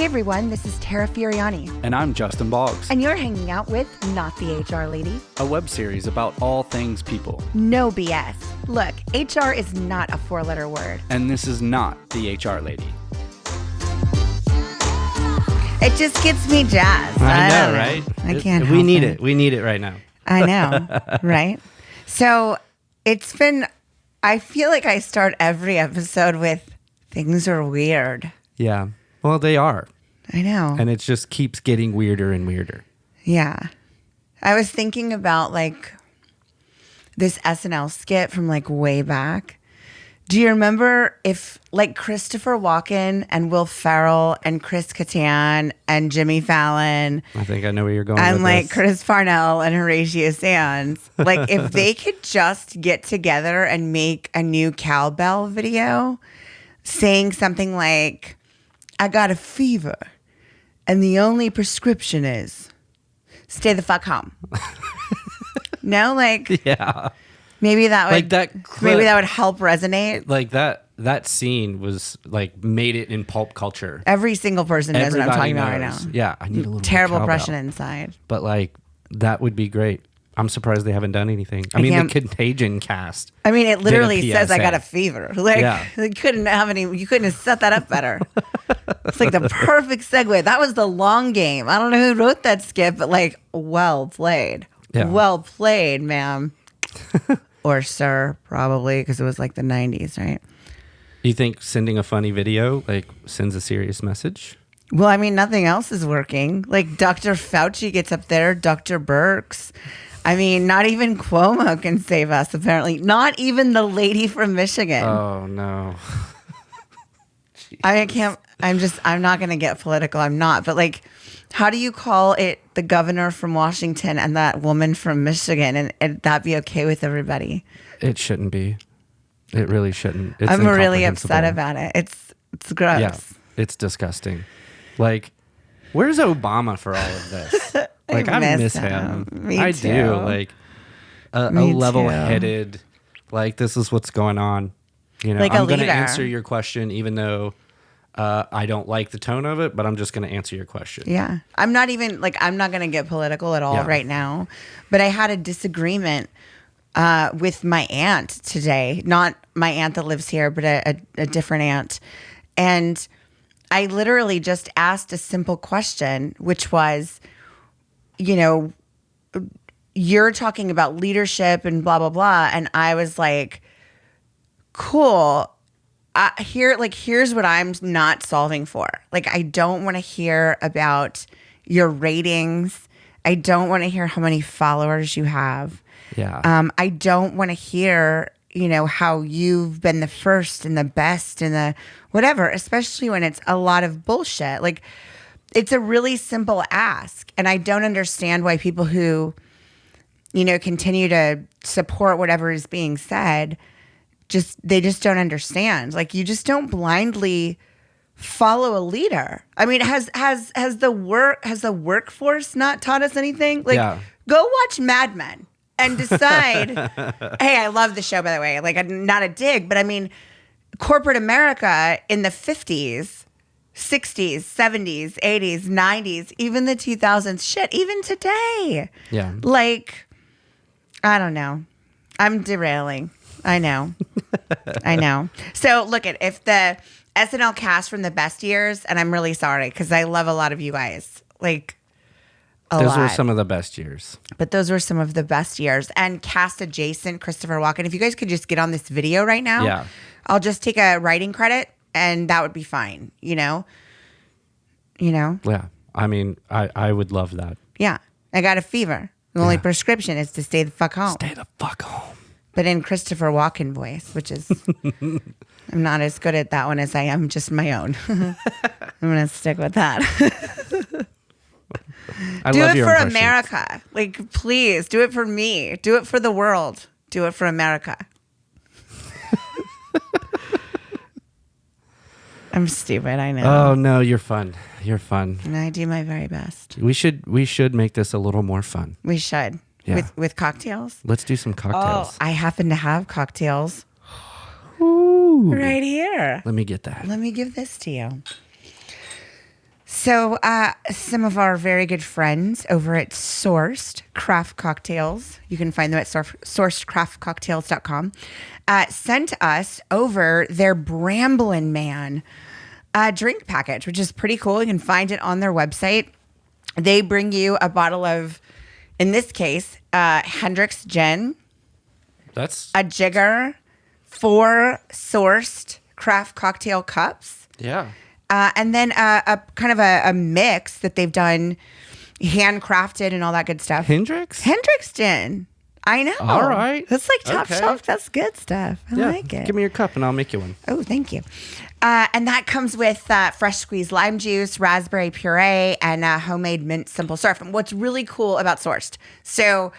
everyone, this is Tara Furiani. And I'm Justin Boggs. And you're hanging out with Not the HR Lady, a web series about all things people. No BS. Look, HR is not a four-letter word. And this is not the HR Lady. It just gets me jazzed. I know, right? I can't help We need it. We need it right now. I know, right? So I feel like I start every episode with, things are weird. Yeah. Well, they are. I know. And it just keeps getting weirder and weirder. Yeah. I was thinking about this SNL skit from way back. Do you remember if Christopher Walken and Will Ferrell and Chris Kattan and Jimmy Fallon I think I know where you're going and with this. Chris Parnell and Horatio Sands, if they could just get together and make a new cowbell video saying something like, I got a fever and the only prescription is stay the fuck home. No, Yeah. maybe that would maybe that would help resonate. That scene was made it in pulp culture. Every single person knows what I'm Everybody talking about right knows. now. Yeah, I need a little Terrible more Prussian cowbell. inside. But that would be great. I'm surprised they haven't done anything. I mean, the Contagion cast. I mean, it literally did a says I PSA. got a fever. Yeah. They couldn't have set that up better. It's the perfect segue. That was the long game. I don't know who wrote that skit, but well played. Yeah. Well played, ma'am. Or sir, probably, because it was the 90s, right? You think sending a funny video sends a serious message? Well, I mean, nothing else is working. Dr. Fauci gets up there, Dr. Birx. I mean, not even Cuomo can save us, apparently. Not even the lady from Michigan. Oh, no. I can't, I'm not going to get political. I'm not. But how do you call it the governor from Washington and that woman from Michigan and that be okay with everybody? It shouldn't be. It really shouldn't. It's I'm really upset incomprehensible. about it. It's gross. Yeah, it's disgusting. Where's Obama for all of this? I miss him. Me I too. do. A Me level-headed, this is what's going on. You know, Like a I'm going to leader. answer your question, even though I don't like the tone of it, but I'm just going to answer your question. Yeah. I'm not even I'm not going to get political at all right now. But I had a disagreement with my aunt today. Not my aunt that lives here, but a different aunt. And I literally just asked a simple question, which was, you're talking about leadership and blah, blah, blah. And I was like, cool. Here's what I'm not solving for. I don't want to hear about your ratings. I don't want to hear how many followers you have. Yeah. I don't want to hear, how you've been the first and the best and the whatever, especially when it's a lot of bullshit. It's a really simple ask. And I don't understand why people who, continue to support whatever is being said, they just don't understand. You just don't blindly follow a leader. I mean, has the workforce not taught us anything? Yeah. Go watch Mad Men and decide. Hey, I love the show, by the way. Not a dig, but I mean, corporate America in the 50s, 60s, 70s, 80s, 90s, even the 2000s, shit, even today. Yeah. I don't know. I'm derailing. I know. I know. So if the SNL cast from the best years, and I'm really sorry because I love a lot of you guys, Those were some of the best years. But those were some of the best years. And cast adjacent Christopher Walken. If you guys could just get on this video right now, Yeah. I'll just take a writing credit and that would be fine. Yeah. I mean, I would love that. Yeah. I got a fever. The only prescription is to stay the fuck home. Stay the fuck home. But in Christopher Walken voice, which is, I'm not as good at that one as I am just my own. I'm going to stick with that. Do love it your for impressions. America. Please, do it for me. Do it for the world. Do it for America. I'm stupid, I know. Oh no, you're fun. You're fun. And I do my very best. We should make this a little more fun. We should. Yeah. With cocktails. Let's do some cocktails. I happen to have cocktails Ooh. right here. Let me get that. Let me give this to you. So, some of our very good friends over at Sourced Craft Cocktails, you can find them at sourcedcraftcocktails.com, sent us over their Bramblin' Man drink package, which is pretty cool. You can find it on their website. They bring you a bottle of, in this case, Hendrick's Gin, That's a jigger, 4 sourced craft cocktail cups. yeah. And then a kind of a mix that they've done, handcrafted and all that good stuff. Hendrix? Hendrick's Gin. I know. All right. That's like top Okay. shelf. That's good stuff. I like it. Give me your cup and I'll make you one. Oh, thank you. And that comes with fresh squeezed lime juice, raspberry puree, and homemade mint simple syrup. And what's really cool about Sourced, so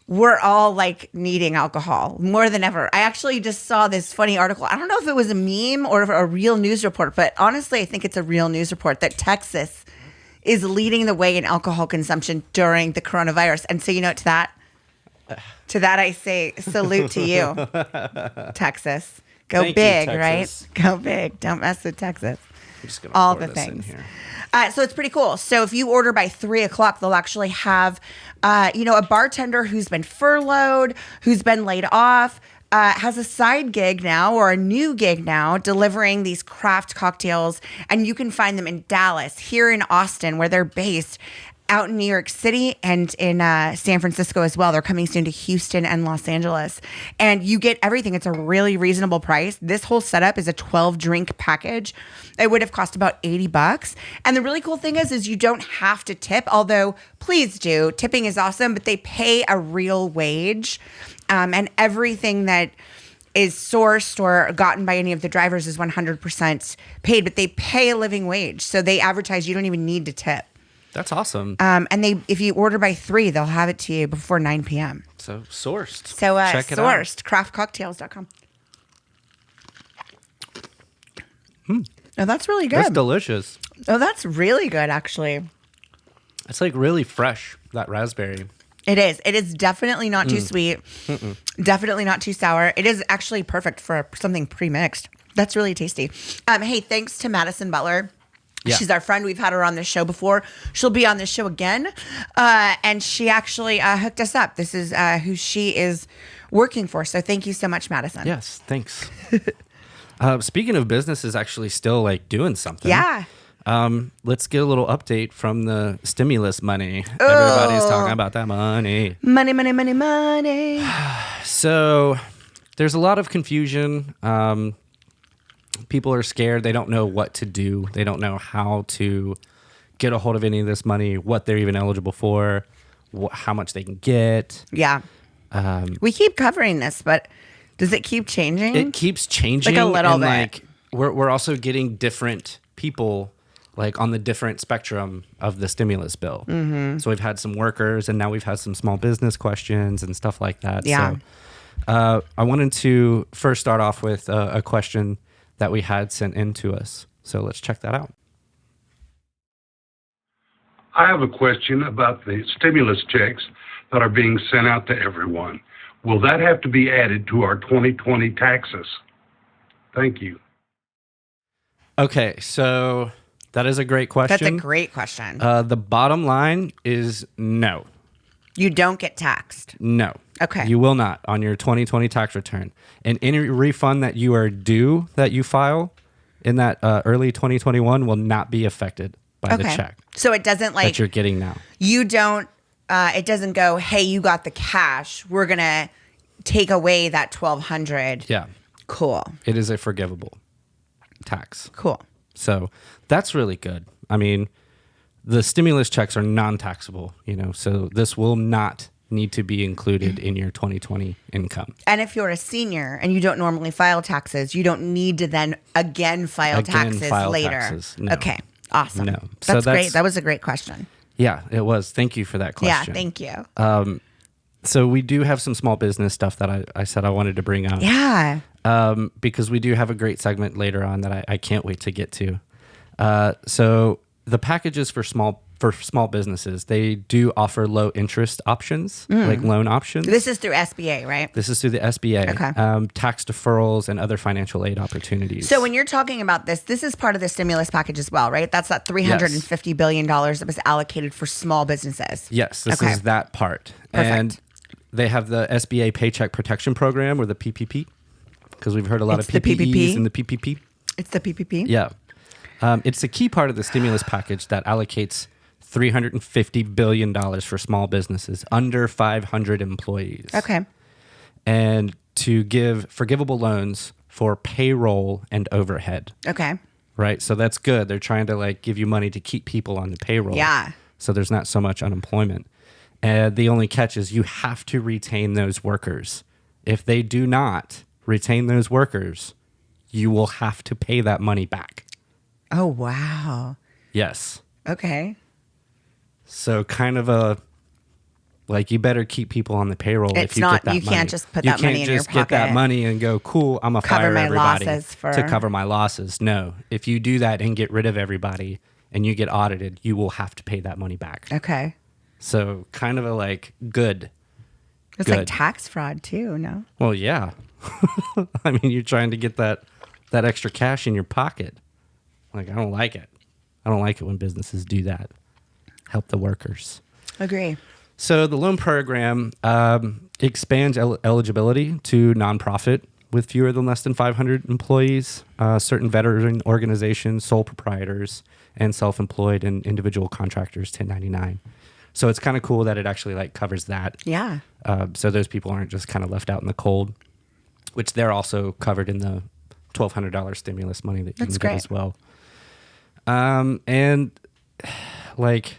we're all like needing alcohol more than ever. I actually just saw this funny article. I don't know if it was a meme or a real news report, but honestly, I think it's a real news report that Texas is leading the way in alcohol consumption during the coronavirus. And so, to that I say salute to you, Texas. Go Thank you, big, Texas. right? Go big. Don't mess with Texas. I'm just gonna All pour the this in things. here. So it's pretty cool. So if you order by 3:00, they'll actually have, a bartender who's been furloughed, who's been laid off, has a side gig now or a new gig now delivering these craft cocktails. And you can find them in Dallas, here in Austin, where they're based, out in New York City and in San Francisco as well. They're coming soon to Houston and Los Angeles. And you get everything. It's a really reasonable price. This whole setup is a 12-drink package. It would have cost about $80. And the really cool thing is you don't have to tip, although please do. Tipping is awesome, but they pay a real wage. And everything that is sourced or gotten by any of the drivers is 100% paid, but they pay a living wage. So they advertise you don't even need to tip. That's awesome. And if you order by 3, they'll have it to you before 9 p.m. So Sourced. So check it Sourced, craftcocktails.com. Oh, that's really out. good. That's delicious. Oh, that's really good, actually. It's like really fresh, that raspberry. It is. It is definitely not too sweet. Definitely not too sour. It is actually perfect for something pre-mixed. That's really tasty. Hey, thanks to Madison Butler. Yeah. She's our friend. We've had her on the show before. She'll be on the show again. And she actually hooked us up. This is who she is working for. So thank you so much, Madison. Yes, thanks. Speaking of businesses actually still like doing something. Yeah. Let's get a little update from the stimulus money. Everybody's talking about that money. Money, money, money, money. So there's a lot of confusion. People are scared. They don't know what to do. They don't know how to get a hold of any of this money, what they're even eligible for, how much they can get. Yeah. We keep covering this, but does it keep changing? It keeps changing. Like a little and bit. Like we're also getting different people like on the different spectrum of the stimulus bill. Mm-hmm. So we've had some workers and now we've had some small business questions and stuff like that. Yeah. So I wanted to first start off with a question that we had sent in to us. So let's check that out. I have a question about the stimulus checks that are being sent out to everyone. Will that have to be added to our 2020 taxes? Thank you. Okay, so that is a great question. That's a great question. The bottom line is no. You don't get taxed. No. Okay. You will not on your 2020 tax return. And any refund that you are due that you file in that early 2021 will not be affected by the check So it doesn't that you're getting now. you don't, it doesn't go, hey, you got the cash. We're going to take away that $1,200. Yeah. Cool. It is a forgivable tax. Cool. So that's really good. I mean, the stimulus checks are non-taxable, so this will not need to be included in your 2020 income. And if you're a senior and you don't normally file taxes, you don't need to then again file taxes later. Taxes. No. Okay. Awesome. No. That's great. That was a great question. Yeah, it was. Thank you for that question. Yeah, thank you. So we do have some small business stuff that I said I wanted to bring up. Yeah. Because we do have a great segment later on that I can't wait to get to. So the packages for small for small businesses, they do offer low interest options, like loan options. This is through SBA, right? This is through the SBA, Okay. tax deferrals and other financial aid opportunities. So when you're talking about this is part of the stimulus package as well, right? That's that $350 billion that was allocated for small businesses. Yes, this Okay. is that part. Perfect. And they have the SBA Paycheck Protection Program, or the PPP, because we've heard a lot It's of the PPPs PPP? and the PPP. It's the PPP? Yeah. It's a key part of the stimulus package that allocates $350 billion for small businesses under 500 employees. Okay. And to give forgivable loans for payroll and overhead, Okay. right? So that's good. They're trying to like give you money to keep people on the payroll. Yeah. So there's not so much unemployment. And the only catch is you have to retain those workers. If they do not retain those workers, you will have to pay that money back. Oh, wow. Yes. Okay. So kind of a like you better keep people on the payroll It's if you not- get that you money. can't just put that money in your You can't just get that pocket. money and go, cool, I'm going to Cover fire my everybody losses for- to cover my losses. No. If you do that and get rid of everybody and you get audited, you will have to pay that money back. Okay. So kind of a like good. It's like Good. tax fraud too, no? Well, yeah. I mean, you're trying to get that extra cash in your pocket. Like, I don't like it. I don't like it when businesses do that. Help the workers. Agree. So the loan program expands eligibility to nonprofit with fewer than less than 500 employees, certain veteran organizations, sole proprietors, and self-employed and individual contractors, 1099. So it's kind of cool that it actually like covers that. Yeah. So those people aren't just kind of left out in the cold, which they're also covered in the $1,200 stimulus money that you That's can great. get as well. And like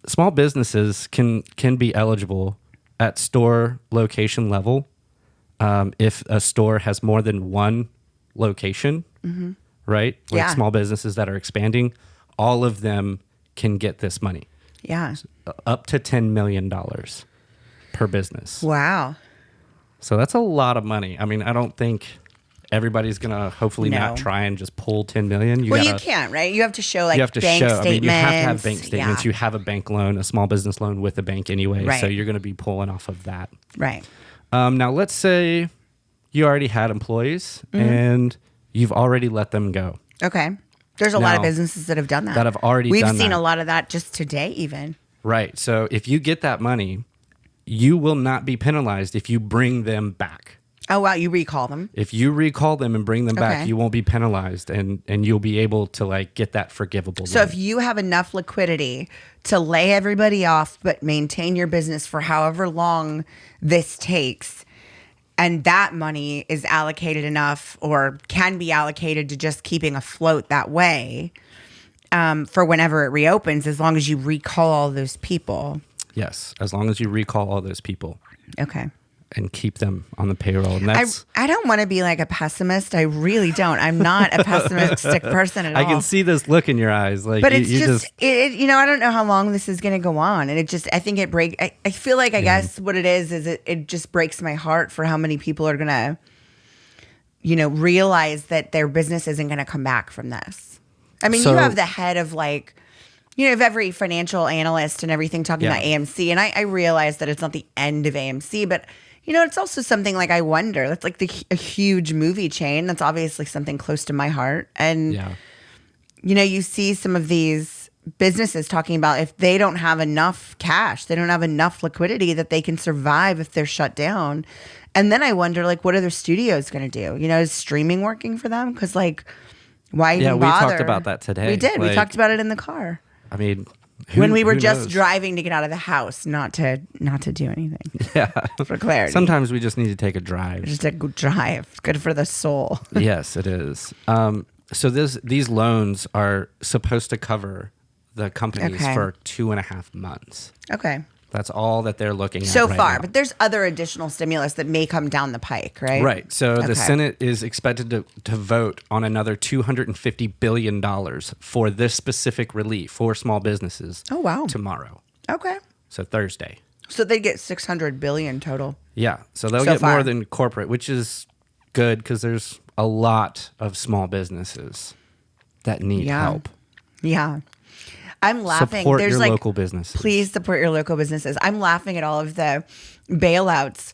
small businesses can be eligible at store location level if a store has more than one location, right? Like Yeah. small businesses that are expanding, all of them can get this money, Yeah. up to $10 million per business. Wow. So that's a lot of money. I mean, I don't think everybody's gonna hopefully No. not try and just pull 10 million. Well, you can't, right? You have to show like you have to bank show. statements. I mean, you have to have bank statements. Yeah. You have a bank loan, a small business loan with a bank anyway. So Right. you're going to be pulling off of that. Right. Now, let's say you already had employees Mm-hmm. and you've already let them go. Okay. There's a lot of Now, businesses that have done that. that have already We've done seen that. a lot of that just today, even. Right. So if you get that money, you will not be penalized if you bring them back. Oh, wow. You recall them. If you recall them and bring them back, Okay. you won't be penalized and you'll be able to like get that forgivable So loan. if you have enough liquidity to lay everybody off, but maintain your business for however long this takes, and that money is allocated enough or can be allocated to just keeping afloat that way for whenever it reopens, as long as you recall all those people. Yes, as long as you recall all those people Okay. and keep them on the payroll. And that's I don't want to be like a pessimist. I really don't. I'm not a pessimistic person at all. I can see this look in your eyes. Like But you, it's you just, I don't know how long this is going to go on. And it just, I think I feel like, I guess what it is it just breaks my heart for how many people are going to, realize that their business isn't going to come back from this. I mean, So- you have the head of like, of every financial analyst and everything talking Yeah. about AMC. And I realize that it's not the end of AMC, but it's also something like I wonder. That's like a huge movie chain. That's obviously something close to my heart. And yeah. you see some of these businesses talking about if they don't have enough cash, they don't have enough liquidity that they can survive if they're shut down. And then I wonder, like, what are their studios going to do? Is streaming working for them? Because, like, why even Yeah, we bother? talked about that today. We did. We Like, talked about it in the car I mean, when we were just knows? driving to get out of the house, not to do anything. Yeah. For clarity, Sometimes we just need to take a drive. just a good drive. It's good for the soul. Yes, it is. So these loans are supposed to cover the companies Okay. for 2.5 months. Okay. That's all that they're looking at So right far, now. but there's other additional stimulus that may come down the pike, right? Right. So Okay. the Senate is expected to vote on another $250 billion for this specific relief for small businesses. Oh, wow. Tomorrow. Okay. So Thursday. So they get 600 billion total. Yeah. So they'll So get far. more than corporate, which is good because there's a lot of small businesses that need Yeah. help. Yeah. I'm laughing. Support There's your like, local businesses. please support your local businesses. I'm laughing at all of the bailouts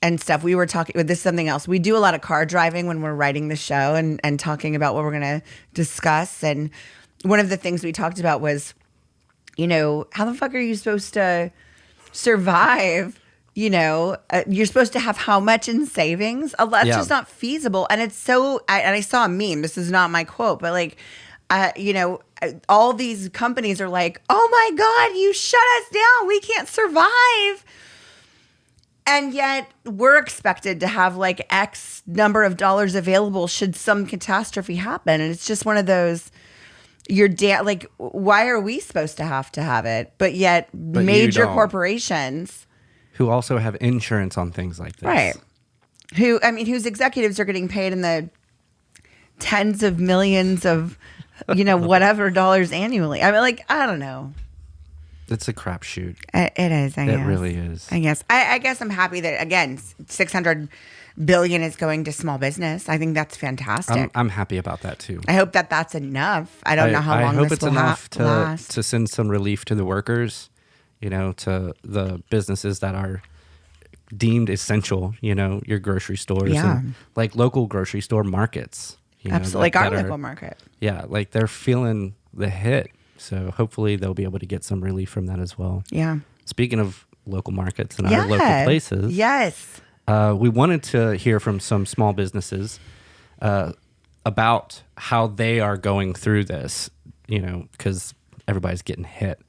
and stuff. We were talking, this is something else. We do a lot of car driving when we're writing the show and talking about what we're going to discuss. And one of the things we talked about was, you know, how the fuck are you supposed to survive? You know, you're supposed to have how much in savings? That's Yeah. just not feasible. And it's so, and I saw a meme, this is not my quote, but like, you know, all these companies are like, oh my God, you shut us down. We can't survive. And yet we're expected to have like X number of dollars available should some catastrophe happen. And it's just one of those, like, why are we supposed to have it? But yet you major don't. corporations, Who also have insurance on things like this. right? Whose executives are getting paid in the tens of millions of, you know, whatever dollars annually. I mean, like, I don't know. It's a crapshoot. It is. I It guess. really is. I guess. I guess I'm happy that again, 600 billion is going to small business. I think that's fantastic. I'm happy about that too. I hope that that's enough. I don't know how long I hope this it's will enough last. to send some relief to the workers, you know, to the businesses that are deemed essential, you know, your grocery stores Yeah. and like local grocery store markets. You know, Absolutely, like our that are- local market. Yeah, like they're feeling the hit. So hopefully they'll be able to get some relief from that as well. Yeah. Speaking of local markets and our local places, Yes. we wanted to hear from some small businesses about how they are going through this, you know, because everybody's getting hit.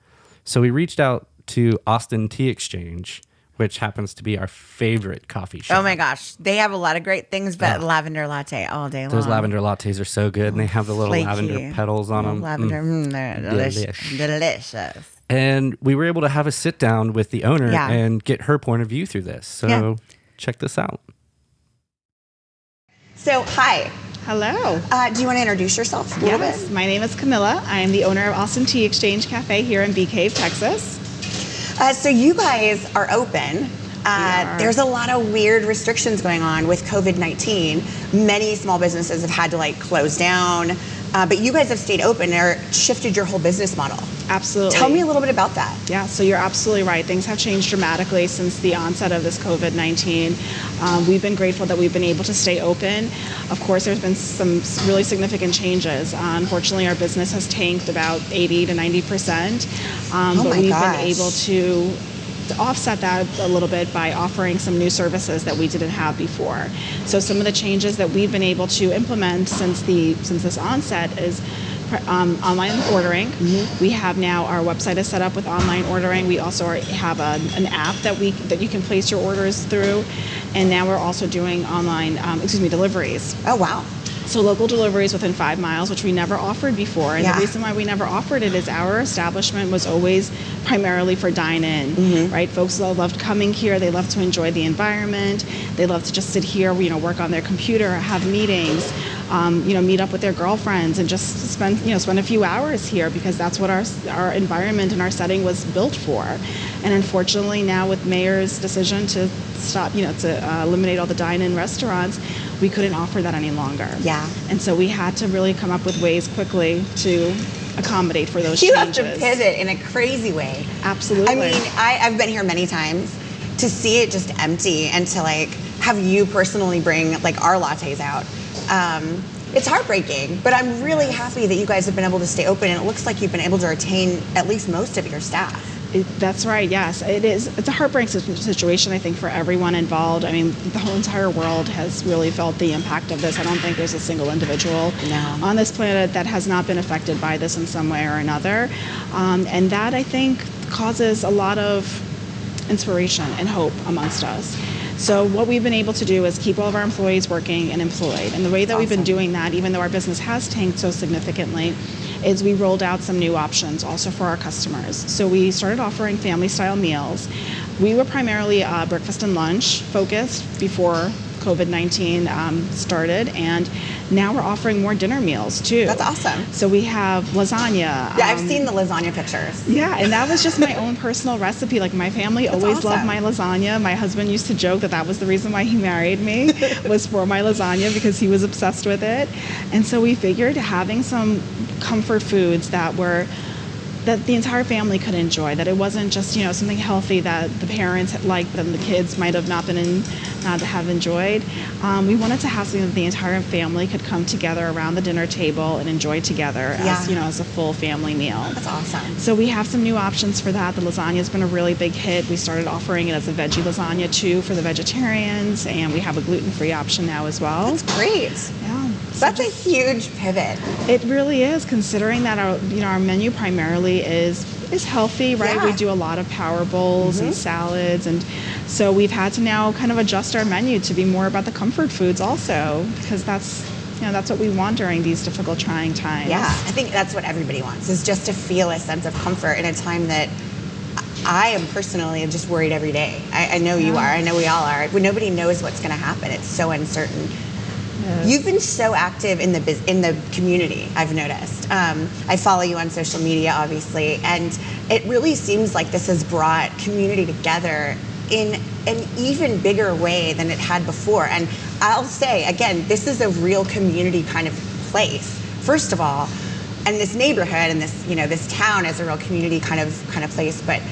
So we reached out to Austin Tea Exchange, which happens to be our favorite coffee shop. Oh my gosh, they have a lot of great things, but lavender latte all day long. Those lavender lattes are so good, and they have the little Flaky. lavender petals on them. Lavender, they're Delish. delicious. And we were able to have a sit down with the owner Yeah. and get her point of view through this. So Yeah. check this out. So, hi. Hello. Do you want to introduce yourself a little Yes, bit? my name is Camilla. I am the owner of Austin Tea Exchange Cafe here in Bee Cave, Texas. So you guys are open. are. There's a lot of weird restrictions going on with COVID-19. Many small businesses have had to like close down, but you guys have stayed open or shifted your whole business model. Absolutely. Tell me a little bit about that. Yeah, so you're absolutely right. Things have changed dramatically since the onset of this COVID-19. We've been grateful that we've been able to stay open. Of course, there's been some really significant changes. Unfortunately, our business has tanked about 80 to 90%. Oh But my we've gosh. been able to offset that a little bit by offering some new services that we didn't have before. So some of the changes that we've been able to implement since this onset is online ordering. We have now our website is set up with online ordering. We also have an app that you can place your orders through, and now we're also doing online deliveries. Oh, wow. So local deliveries within 5 miles, which we never offered before. And Yeah. the reason why we never offered it is our establishment was always primarily for dine-in, right? Folks loved coming here. They love to enjoy the environment. They love to just sit here, work on their computer, have meetings, meet up with their girlfriends and just spend a few hours here because that's what our environment and our setting was built for. And unfortunately now with Mayor's decision to stop, to eliminate all the dine-in restaurants, we couldn't offer that any longer. Yeah. And so we had to really come up with ways quickly to accommodate for those You changes. have to pivot in a crazy way. Absolutely. I mean, I've been here many times to see it just empty and to like have you personally bring like our lattes out. It's heartbreaking, but I'm really happy that you guys have been able to stay open and it looks like you've been able to retain at least most of your staff. That's right, yes. It is. It's a heartbreaking situation, I think, for everyone involved. I mean, the whole entire world has really felt the impact of this. I don't think there's a single individual on this planet that has not been affected by this in some way or another. And that, I think, causes a lot of inspiration and hope amongst us. So what we've been able to do is keep all of our employees working and employed. And the way that we've been doing that, even though our business has tanked so significantly, is we rolled out some new options also for our customers. So we started offering family-style meals. We were primarily breakfast and lunch focused before COVID-19 started, and now we're offering more dinner meals too. That's awesome. So we have lasagna. Yeah, I've seen the lasagna pictures. Yeah, and that was just my own personal recipe. Like my family always awesome. loved my lasagna. My husband used to joke that was the reason why he married me, was for my lasagna because he was obsessed with it. And so we figured having some comfort foods that were that the entire family could enjoy, that it wasn't just, something healthy that the parents liked and the kids might have not have enjoyed. We wanted to have something that the entire family could come together around the dinner table and enjoy together as a full family meal. That's awesome. So we have some new options for that. The lasagna has been a really big hit. We started offering it as a veggie lasagna too for the vegetarians, and we have a gluten-free option now as well. That's great. Yeah. That's a huge pivot. It really is, considering that our menu primarily is healthy, right? Yeah. We do a lot of power bowls and salads, and so we've had to now kind of adjust our menu to be more about the comfort foods also, because that's what we want during these difficult, trying times. Yeah, I think that's what everybody wants, is just to feel a sense of comfort in a time that I am personally just worried every day. I know you are. I know we all are. When nobody knows what's going to happen, it's so uncertain. Yes. You've been so active in the community, I've noticed. I follow you on social media, obviously, and it really seems like this has brought community together in an even bigger way than it had before. And I'll say, again, this is a real community kind of place, first of all, and this neighborhood and this town is a real community kind of place. But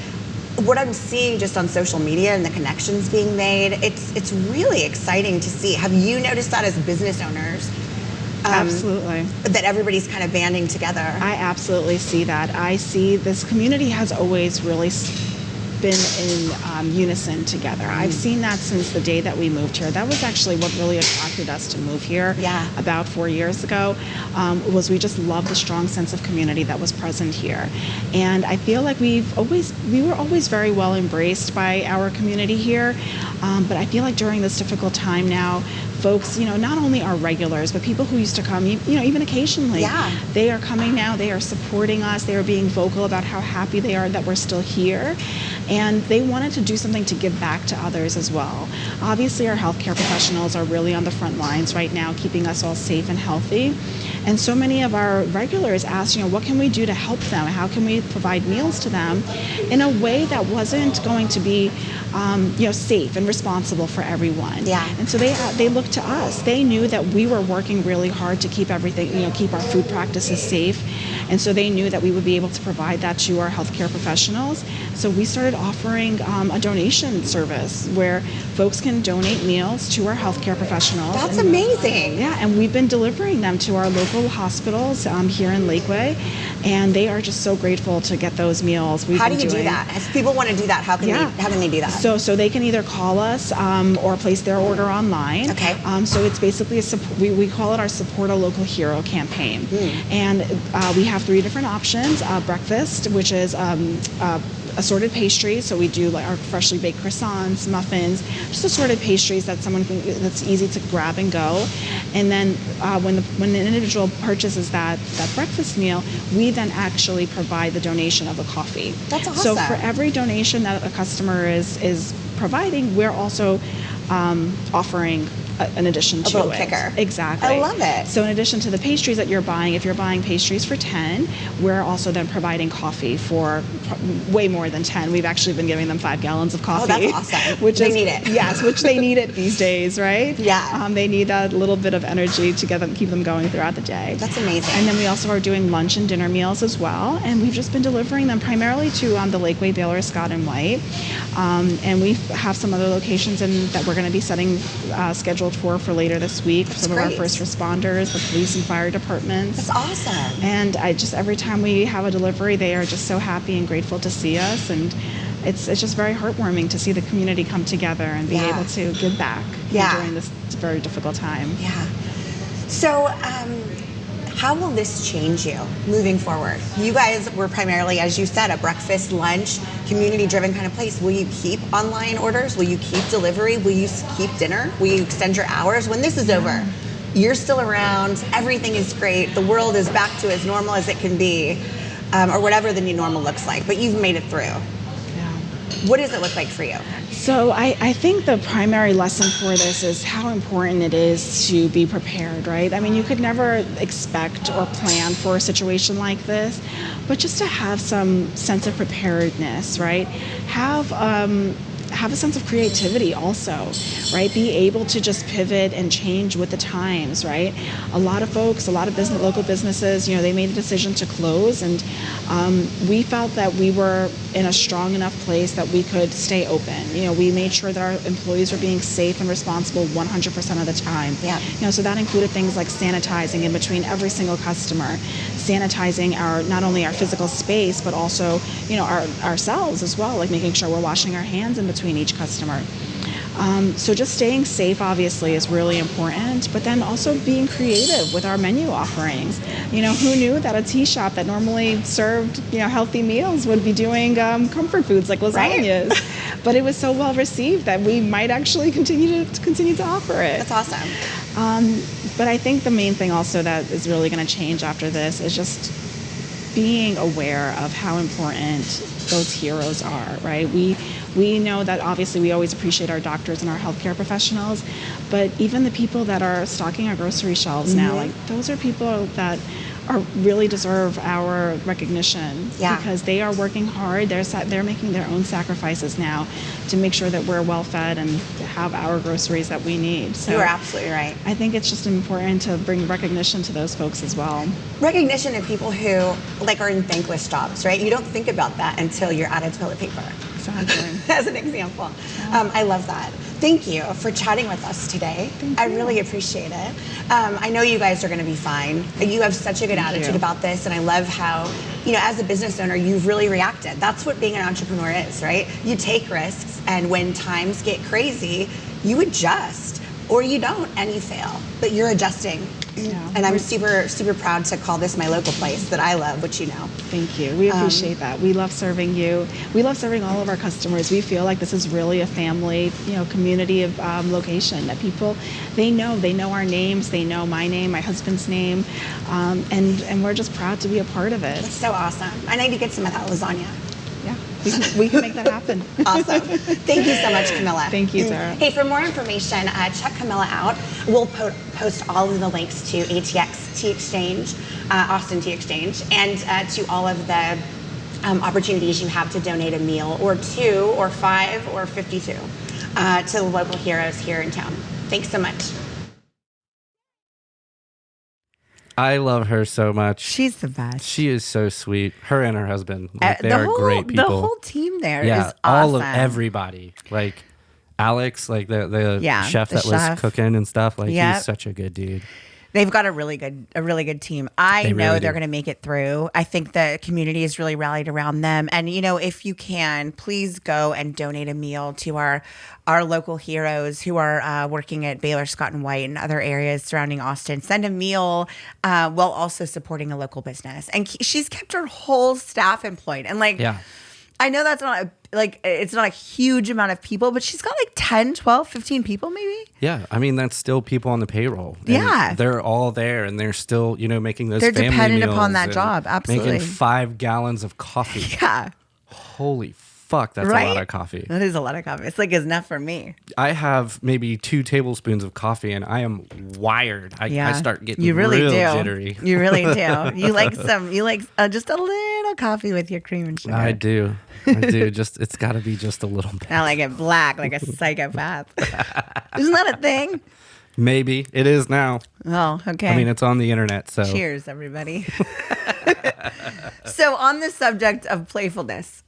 what I'm seeing just on social media and the connections being made, it's really exciting to see. Have you noticed that as business owners? Absolutely. That everybody's kind of banding together. I absolutely see that. I see this community has always really been in unison together. I've seen that since the day that we moved here. That was actually what really attracted us to move here about 4 years ago, was we just loved the strong sense of community that was present here. And I feel like we were always very well embraced by our community here, but I feel like during this difficult time now, folks, not only our regulars, but people who used to come, even occasionally, they are coming now, they are supporting us, they are being vocal about how happy they are that we're still here, and they wanted to do something to give back to others as well. Obviously, our healthcare professionals are really on the front lines right now, keeping us all safe and healthy. And so many of our regulars asked, what can we do to help them? How can we provide meals to them in a way that wasn't going to be, safe and responsible for everyone? Yeah. And so they looked to us. They knew that we were working really hard to keep everything, keep our food practices safe. And so they knew that we would be able to provide that to our healthcare professionals. So we started offering a donation service where folks can donate meals to our healthcare professionals. That's amazing. Yeah, and we've been delivering them to our local hospitals here in Lakeway, and they are just so grateful to get those meals. How do you do that? If people want to do that, how can they do that? So they can either call us or place their order online. Okay. So it's basically we call it our Support a Local Hero campaign. And we have 3 different options. Breakfast, which is assorted pastries, so we do like our freshly baked croissants, muffins, just assorted pastries that that's easy to grab and go. And then when an individual purchases that breakfast meal, we then actually provide the donation of the coffee. That's awesome. So for every donation that a customer is providing, we're also offering an addition to a little it. kicker. Exactly. I love it. So in addition to the pastries that you're buying, if you're buying pastries for 10, we're also then providing coffee for way more than 10. We've actually been giving them 5 gallons of coffee. Oh, that's awesome. They need it. Yes, which they need it these days, right? Yeah. They need that little bit of energy to keep them going throughout the day. That's amazing. And then we also are doing lunch and dinner meals as well, and we've just been delivering them primarily to the Lakeway, Baylor, Scott, and White. And we have some other locations that we're going to be scheduled for later this week. That's some great. of our first responders, the police and fire departments. That's awesome. And every time we have a delivery, they are just so happy and grateful to see us, and it's just very heartwarming to see the community come together and be able to give back during this very difficult time. Yeah. So, how will this change you moving forward? You guys were primarily, as you said, a breakfast, lunch, community-driven kind of place. Will you keep online orders? Will you keep delivery? Will you keep dinner? Will you extend your hours? When this is over, you're still around, everything is great, the world is back to as normal as it can be, or whatever the new normal looks like, but you've made it through. Yeah. What does it look like for you? So I think the primary lesson for this is how important it is to be prepared, right? I mean, you could never expect or plan for a situation like this, but just to have some sense of preparedness, right? Have have a sense of creativity also, right? Be able to just pivot and change with the times, right? A lot of folks, a lot of local businesses, they made a decision to close, and we felt that we were in a strong enough place that we could stay open. We made sure that our employees were being safe and responsible 100% of the time. Yeah. So that included things like sanitizing in between every single customer, sanitizing not only our physical space, but also, ourselves as well, like making sure we're washing our hands in between each customer. So just staying safe, obviously, is really important, but then also being creative with our menu offerings. Who knew that a tea shop that normally served, healthy meals would be doing comfort foods like lasagnas? Right. But it was so well received that we might actually continue to offer it. That's awesome. But I think the main thing also that is really going to change after this is just being aware of how important those heroes are, right? We know that obviously we always appreciate our doctors and our healthcare professionals, but even the people that are stocking our grocery shelves now, like those are people that really deserve our recognition, because they are working hard. They're making their own sacrifices now to make sure that we're well fed and to have our groceries that we need. So You are absolutely right. I think it's just important to bring recognition to those folks as well. Recognition of people who are in thankless jobs, right? You don't think about that until you're out of toilet paper. Exactly. As an example. I love that. Thank you for chatting with us today. I really appreciate it. I know you guys are going to be fine. You have such a good attitude about this, and I love how, as a business owner, you've really reacted. That's what being an entrepreneur is, right? You take risks, and when times get crazy, you adjust, or you don't, and you fail. But you're adjusting. Yeah. And I'm super, super proud to call this my local place that I love, which you know. Thank you. We appreciate that. We love serving you. We love serving all of our customers. We feel like this is really a family, community of location that people, they know our names. They know my name, my husband's name, and we're just proud to be a part of it. It's so awesome. I need to get some of that lasagna. Yeah, we can make that happen. Awesome. Thank you so much, Camilla. Thank you, Sarah. Hey, for more information, check Camilla out. We'll post all of the links to ATX Tea Exchange, Austin Tea Exchange, and to all of the opportunities you have to donate a meal, or 2 or 5 or 52 to the local heroes here in town. Thanks so much. I love her so much. She's the best. She is so sweet. Her and her husband, they are great people. The whole team there is awesome. All of everybody. Like Alex, like the chef that was cooking and stuff. Like he's such a good dude. They've got a really good team. I know they're going to make it through. I think the community has really rallied around them. And, if you can, please go and donate a meal to our local heroes who are working at Baylor, Scott & White and other areas surrounding Austin. Send a meal while also supporting a local business. And she's kept her whole staff employed. And I know that's not it's not a huge amount of people, but she's got 10, 12, 15 people maybe. Yeah. I mean, that's still people on the payroll. And yeah. They're all there and they're still, making those family meals. They're dependent upon that job. Absolutely. Making 5 gallons of coffee. Yeah. Holy fuck. That's a lot of coffee. That is a lot of coffee. It's enough for me. I have maybe 2 tablespoons of coffee and I am wired. I start getting real jittery. You really do. You like just a little coffee with your cream and sugar. I do. Just it's got to be just a little bit. I like it black, like a psychopath. Isn't that a thing? Maybe it is now. Oh, okay. I mean, it's on the internet. So cheers, everybody. So on the subject of playfulness,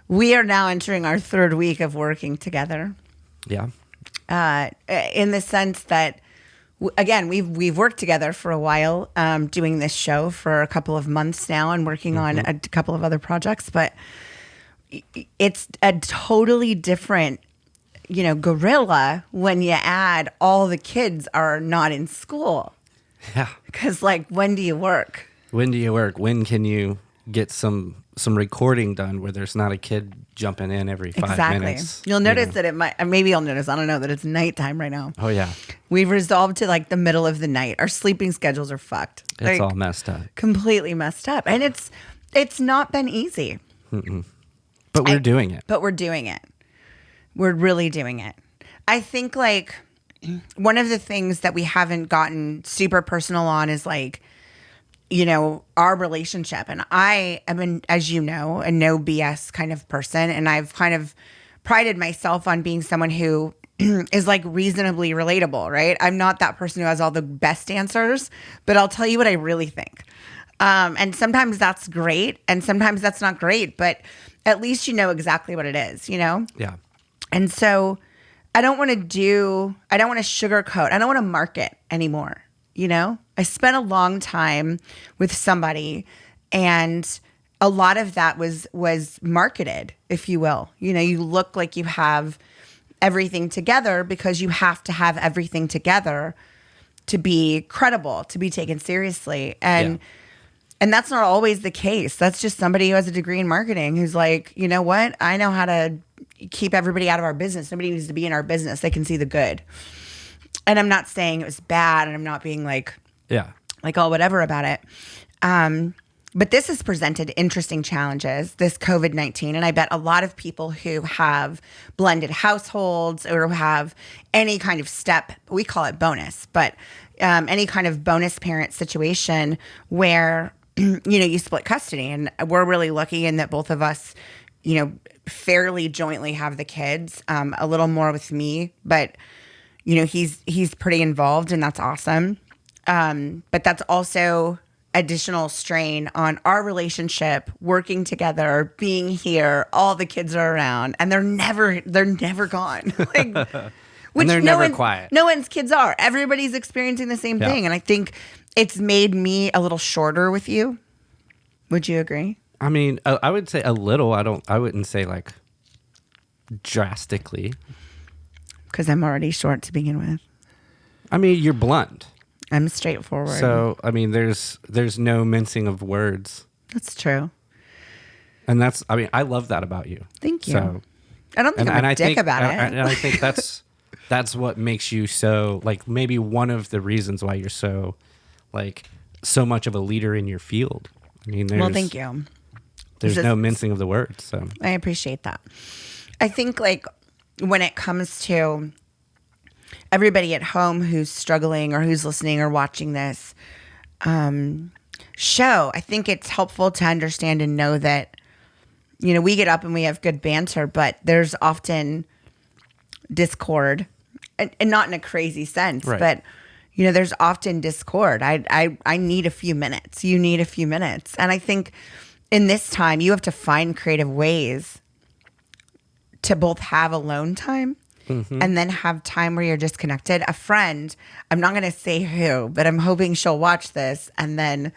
we are now entering our 3rd week of working together. Yeah. In the sense that, again, we've worked together for a while, doing this show for a couple of months now and working on a couple of other projects, but it's a totally different, gorilla when you add all the kids are not in school. Yeah. Because when do you work? When do you work? When can you get some recording done where there's not a kid jumping in every 5 minutes? You'll notice that it might, maybe you'll notice, I don't know, that it's nighttime right now. Oh yeah. We've resolved to the middle of the night. Our sleeping schedules are fucked. It's all messed up. Completely messed up. And it's not been easy. But we're doing it. But we're doing it. We're really doing it. I think one of the things that we haven't gotten super personal on is our relationship. And I am, as you know, a no BS kind of person. And I've kind of prided myself on being someone who is like reasonably relatable, right? I'm not that person who has all the best answers, but I'll tell you what I really think. And sometimes that's great, and sometimes that's not great, but at least you know exactly what it is, you know? Yeah. And so I don't want to sugarcoat, I don't want to market anymore, you know? I spent a long time with somebody, and a lot of that was marketed, if you will. You know, you look like you have everything together because you have to have everything together to be credible, to be taken seriously. And that's not always the case. That's just somebody who has a degree in marketing who's like, you know what? I know how to keep everybody out of our business. Nobody needs to be in our business. They can see the good. And I'm not saying it was bad, and I'm not being like all whatever about it. But this has presented interesting challenges, this COVID-19. And I bet a lot of people who have blended households or have any kind of step, we call it bonus, but any kind of bonus parent situation where, you know, you split custody. And we're really lucky in that both of us, you know, fairly jointly have the kids, a little more with me, but, you know, he's pretty involved, and that's awesome. But that's also additional strain on our relationship, working together, being here, all the kids are around, and they're never gone. Like, which and they're never quiet. No one's kids are. Everybody's experiencing the same thing. And I think it's made me a little shorter with you. Would you agree? I mean, I would say a little. I wouldn't say like drastically. Because I'm already short to begin with. I mean, you're blunt. I'm straightforward. So, I mean, there's no mincing of words. That's true. And I love that about you. Thank you. So, I don't think I'm a dick about it. And I think that's what makes you so, like, maybe one of the reasons why you're so, like, so much of a leader in your field. I mean, well, thank you. There's no mincing of the words. So I appreciate that. I think, like, when it comes to everybody at home who's struggling or who's listening or watching this show, I think it's helpful to understand and know that, you know, we get up and we have good banter, but there's often discord, and not in a crazy sense, right. But, you know, there's often discord. I need a few minutes. You need a few minutes. And I think in this time, you have to find creative ways to both have alone time and then have time where you're disconnected. A friend, I'm not going to say who, but I'm hoping she'll watch this and then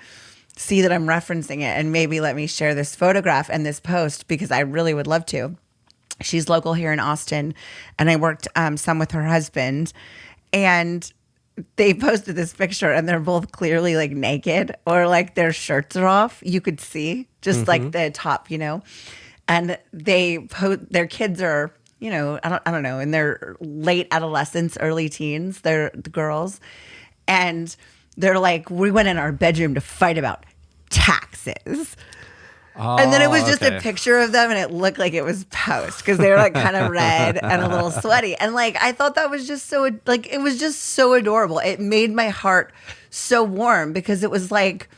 see that I'm referencing it and maybe let me share this photograph and this post, because I really would love to. She's local here in Austin, and I worked some with her husband, and they posted this picture, and they're both clearly like naked, or like their shirts are off. You could see just like the top, you know, and their kids are, you know, I don't know, in their late adolescence, early teens. They're the girls, and they're like, we went in our bedroom to fight about taxes. And then it was just a picture of them, and it looked like it was post, because they were like kind of red and a little sweaty. And like, I thought that was just so, like, it was just so adorable. It made my heart so warm, because it was like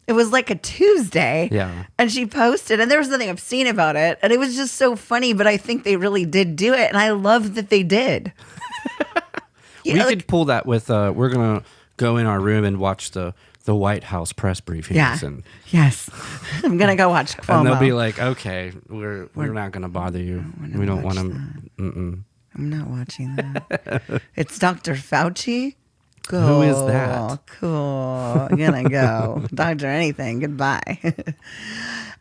a Tuesday. Yeah. And she posted, and there was nothing obscene about it. And it was just so funny, but I think they really did do it. And I love that they did. We could pull that with, we're going to go in our room and watch the White House press briefings. Yeah. And, yes. I'm going to go watch Cuomo. and they'll be like, okay, we're not going to bother you. We don't want to. I'm not watching that. It's Dr. Fauci. Cool. Who is that? Cool. I'm gonna go. Dr. Anything. Goodbye.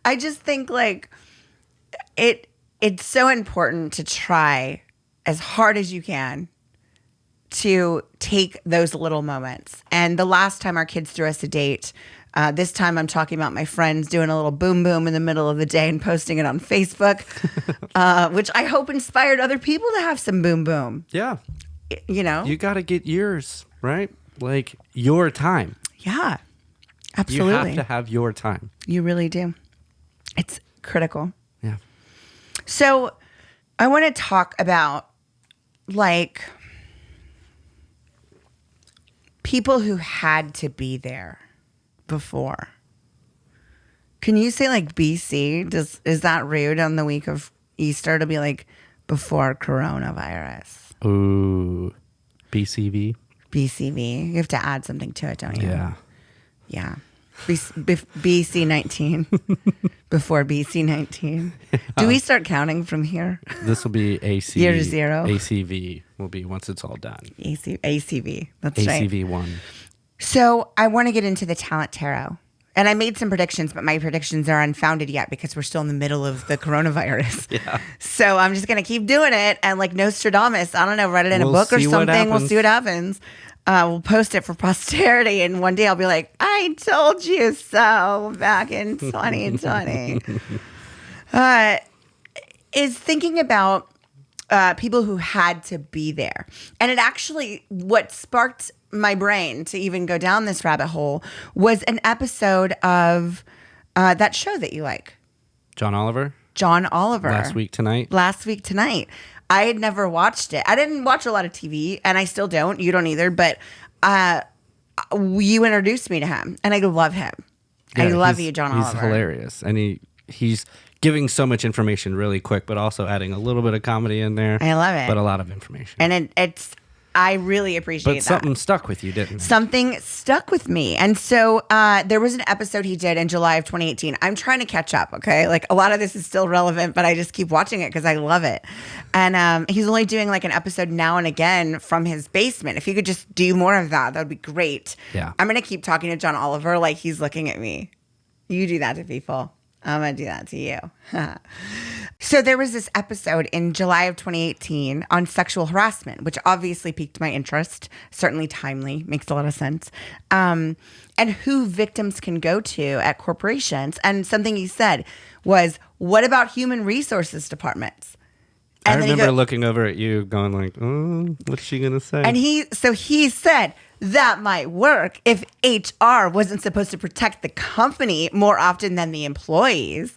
I just think like it's so important to try as hard as you can to take those little moments. And the last time our kids threw us a date, this time I'm talking about my friends doing a little boom boom in the middle of the day and posting it on Facebook, which I hope inspired other people to have some boom boom. Yeah. You know? You got to get yours, right? Like your time. Yeah, absolutely. You have to have your time. You really do. It's critical. Yeah. So I want to talk about like people who had to be there before. Can you say like BC? Is that rude on the week of Easter to be like before coronavirus. Ooh, BCV. BCV. You have to add something to it, don't you? Yeah. Yeah. BC 19. Before BC 19. Do we start counting from here? This will be AC. Year 0. ACV will be once it's all done. ACV. That's right. ACV 1. So I want to get into the talent tarot. And I made some predictions, but my predictions are unfounded yet because we're still in the middle of the coronavirus. Yeah. So I'm just going to keep doing it. And like Nostradamus, I don't know, write it in a We'll book or see what something. We'll happens. see what happens. We'll post it for posterity. And one day I'll be like, I told you so back in 2020. Is thinking about people who had to be there. And it actually, what sparked my brain to even go down this rabbit hole was an episode of that show that you like, John Oliver. John Oliver. Last Week Tonight. Last Week Tonight. I had never watched it. I didn't watch a lot of TV, and I still don't. You don't either. But you introduced me to him, and I love him. I Yeah, love he's- you, John He's Oliver. hilarious. And he's giving so much information really quick, but also adding a little bit of comedy in there. I love it. But a lot of information. And it's I really appreciate but that. something stuck with you, didn't it? Something stuck with me. And so there was an episode he did in July of 2018. I'm trying to catch up, okay? Like a lot of this is still relevant, but I just keep watching it because I love it. And he's only doing like an episode now and again from his basement. If you could just do more of that, that would be great. Yeah. I'm going to keep talking to John Oliver like he's looking at me. You do that to people. I'm going to do that to you. So there was this episode in July of 2018 on sexual harassment, which obviously piqued my interest. Certainly timely, makes a lot of sense. And who victims can go to at corporations. And something he said was, what about human resources departments? I And then he remember go- looking over at you going like, oh, what's she going to say? And he said that might work if HR wasn't supposed to protect the company more often than the employees.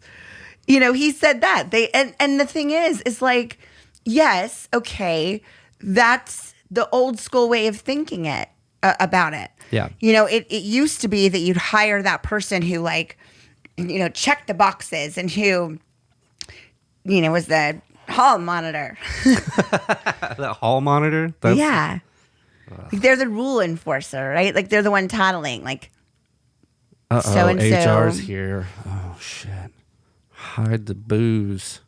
You know, he said that. And the thing is like, yes, okay, that's the old school way of thinking it about it. Yeah. You know, it used to be that you'd hire that person who like, you know, checked the boxes and who, you know, was the hall monitor. The hall monitor? That's, Yeah. Like they're the rule enforcer, right? Like they're the one tattling. Like, Uh-oh, so-and-so. HR's here. Oh, shit. Hide the booze.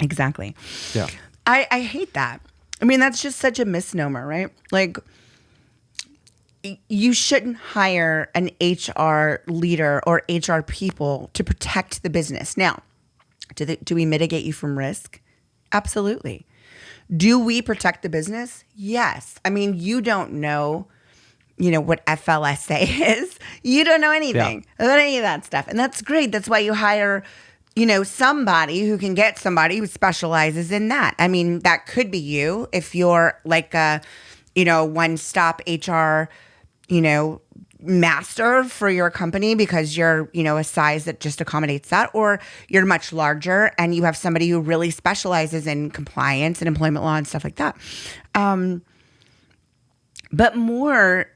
exactly. Yeah. I hate that. I mean, that's just such a misnomer, right? Like, you shouldn't hire an HR leader or HR people to protect the business. Now, do we mitigate you from risk? Absolutely. Do we protect the business? Yes. I mean, you don't know, you know, what FLSA is. You don't know anything about any of that stuff. And that's great. That's why you hire, you know, somebody who can get somebody who specializes in that. I mean, that could be you if you're like a, you know, one-stop HR, you know, master for your company because you're, you know, a size that just accommodates that, or you're much larger and you have somebody who really specializes in compliance and employment law and stuff like that. But more,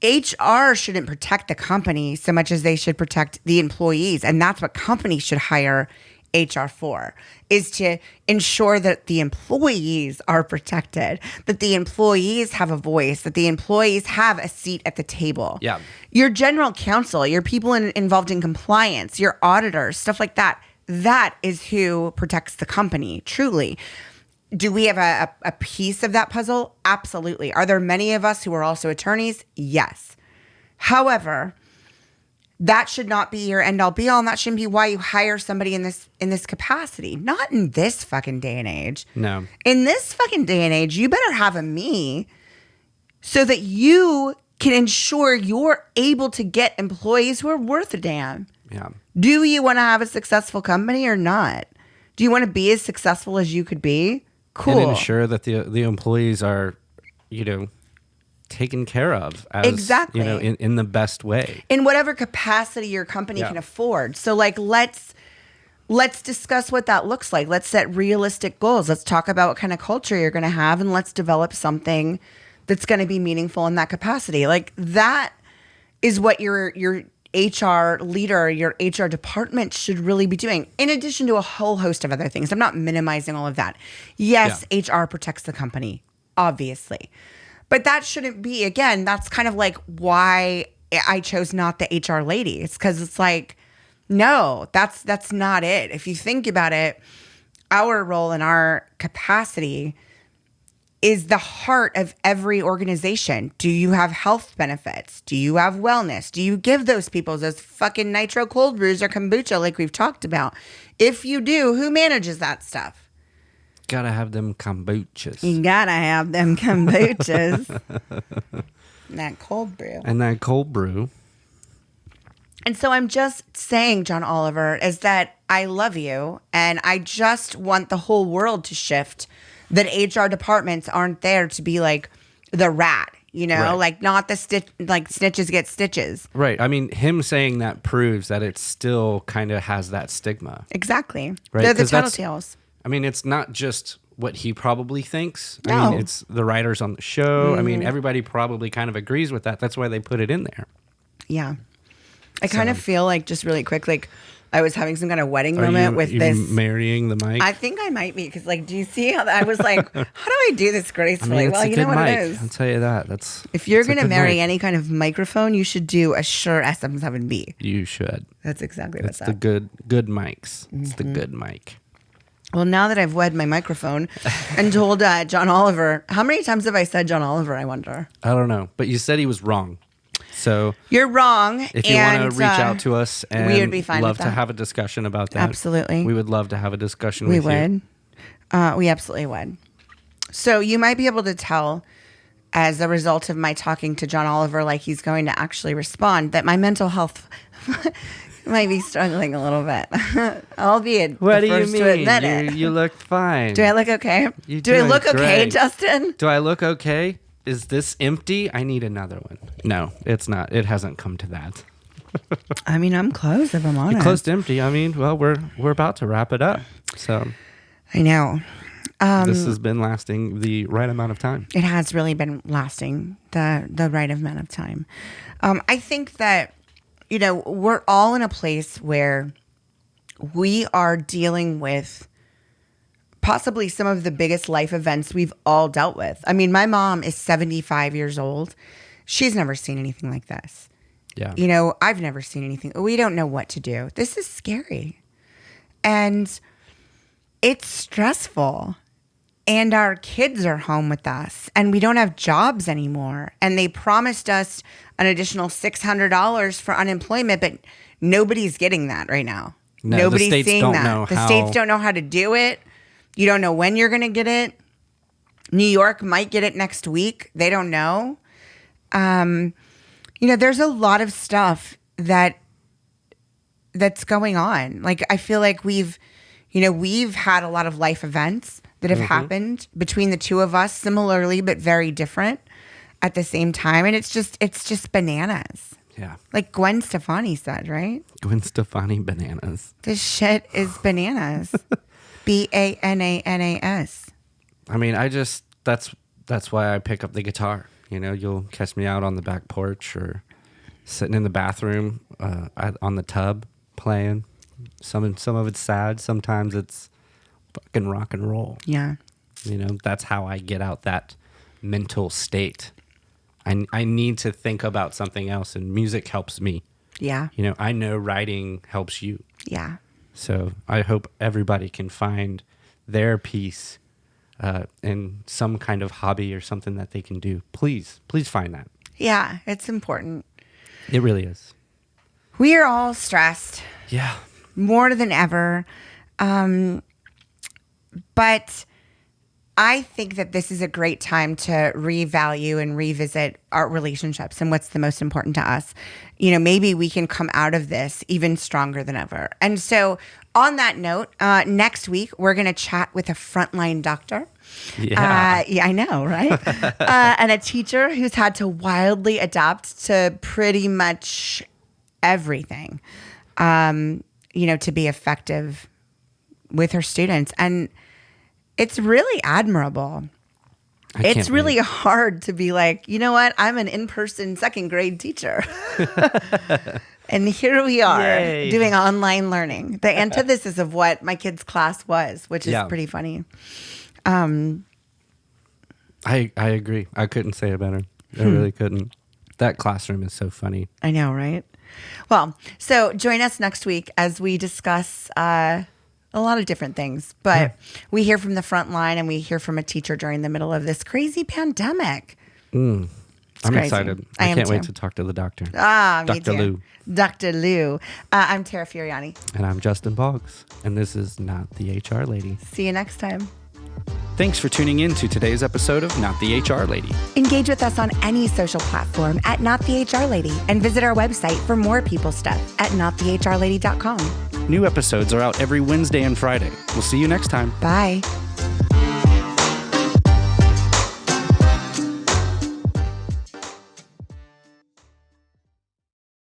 HR shouldn't protect the company so much as they should protect the employees. And that's what companies should hire HR for, is to ensure that the employees are protected, that the employees have a voice, that the employees have a seat at the table. Yeah. Your general counsel, your people involved in compliance, your auditors, stuff like that, that is who protects the company, truly. Do we have a piece of that puzzle? Absolutely. Are there many of us who are also attorneys? Yes. However, that should not be your end all be all, and that shouldn't be why you hire somebody in this capacity. Not in this fucking day and age. No. In this fucking day and age, you better have a me so that you can ensure you're able to get employees who are worth a damn. Yeah. Do you want to have a successful company or not? Do you want to be as successful as you could be? Cool. And ensure that the employees are, you know, taken care of as, Exactly. you know, in the best way. In whatever capacity your company Yeah. can afford. So like let's discuss what that looks like. Let's set realistic goals. Let's talk about what kind of culture you're going to have, and let's develop something that's going to be meaningful in that capacity. Like that is what your HR leader, your HR department should really be doing, in addition to a whole host of other things. I'm not minimizing all of that. Yes, HR protects the company, obviously. But that shouldn't be, again, that's kind of like why I chose not the HR lady. It's because it's like, no, that's not it. If you think about it, our role and our capacity is the heart of every organization. Do you have health benefits? Do you have wellness? Do you give those people those fucking nitro cold brews or kombucha like we've talked about? If you do, who manages that stuff? Gotta have them kombuchas. You gotta have them kombuchas. That cold brew. And that cold brew. And so I'm just saying, John Oliver, is that I love you and I just want the whole world to shift, that HR departments aren't there to be like the rat, you know, Right. like not the snitches get stitches. Right. I mean, him saying that proves that it still kind of has that stigma. Exactly. Right, They're the 'cause that's- tattletales. I mean, it's not just what he probably thinks. I No. mean, it's the writers on the show. I mean, everybody probably kind of agrees with that. That's why they put it in there. Yeah. I kind of feel like, just really quick, like I was having some kind of wedding Are moment you, with you this. marrying the mic? I think I might be, because like, do you see how I was like, how do I do this I gracefully? mean, it's Well, a you good know what mic. it is. I'll tell you that. That's If you're it's a going to good marry mic. any kind of microphone, you should do a Shure SM7B. You should. That's exactly what's It's the up. good mics. It's the Mm-hmm. good mic. Well, now that I've wed my microphone and told John Oliver, how many times have I said John Oliver, I wonder? I don't know, but you said he was wrong. So You're wrong. if you want to reach out to us and we would be fine love with to that. have a discussion about that, Absolutely. we would love to have a discussion We with you. would. We absolutely would. So you might be able to tell, as a result of my talking to John Oliver, like he's going to actually respond, that my mental health might be struggling a little bit. Albeit What the do you first to mean? admit it. You look fine. Do I look okay? You're Do I doing look okay, great. Justin? Do I look okay? Is this empty? I need another one. No, it's not. It hasn't come to that. I mean, I'm close, if I'm honest. Close to empty. I mean, well, we're about to wrap it up. So I know. this has been lasting the right amount of time. It has really been lasting the right amount of time. I think that, you know, we're all in a place where we are dealing with possibly some of the biggest life events we've all dealt with. I mean, my mom is 75 years old. She's never seen anything like this. Yeah. You know, I've never seen anything. We don't know what to do. This is scary. And it's stressful. And our kids are home with us and we don't have jobs anymore. And they promised us an additional $600 for unemployment, but nobody's getting that right now. No, the Nobody's states seeing don't that. know The how- states don't know how to do it. You don't know when you're going to get it. New York might get it next week. They don't know. You know, there's a lot of stuff that's going on. Like, I feel like we've had a lot of life events that have happened between the two of us, similarly but very different at the same time, and it's just bananas. Yeah. Like Gwen Stefani said, right? Gwen Stefani bananas. This shit is bananas. BANANAS. I mean, that's why I pick up the guitar. You know, you'll catch me out on the back porch or sitting in the bathroom on the tub playing. Some of it's sad. Sometimes it's fucking rock and roll. Yeah. You know, that's how I get out that mental state. I need to think about something else, and music helps me. Yeah. You know, I know writing helps you. Yeah. So I hope everybody can find their peace in some kind of hobby or something that they can do. Please find that. Yeah. It's important. It really is. We are all stressed Yeah. more than ever. But I think that this is a great time to revalue and revisit our relationships and what's the most important to us. You know, maybe we can come out of this even stronger than ever. And so, on that note, next week, we're going to chat with a frontline doctor. Yeah. Yeah, I know, right? And a teacher who's had to wildly adapt to pretty much everything, you know, to be effective with her students. And it's really admirable. I can't It's really believe- hard to be like, you know what? I'm an in-person second grade teacher. And here we are Yay. doing online learning. The antithesis of what my kids' class was, which is Yeah. pretty funny. I agree. I couldn't say it better. I really couldn't. That classroom is so funny. I know, right? Well, so join us next week as we discuss a lot of different things. But we hear from the front line and we hear from a teacher during the middle of this crazy pandemic. I'm crazy. excited. I I am can't wait too. to talk to the doctor. Me Dr. too. Lou. Dr. Lou. I'm Tara Furiani. And I'm Justin Boggs. And this is Not the HR Lady. See you next time. Thanks for tuning in to today's episode of Not the HR Lady. Engage with us on any social platform at Not the HR Lady and visit our website for more people stuff at notthehrlady.com. New episodes are out every Wednesday and Friday. We'll see you next time. Bye.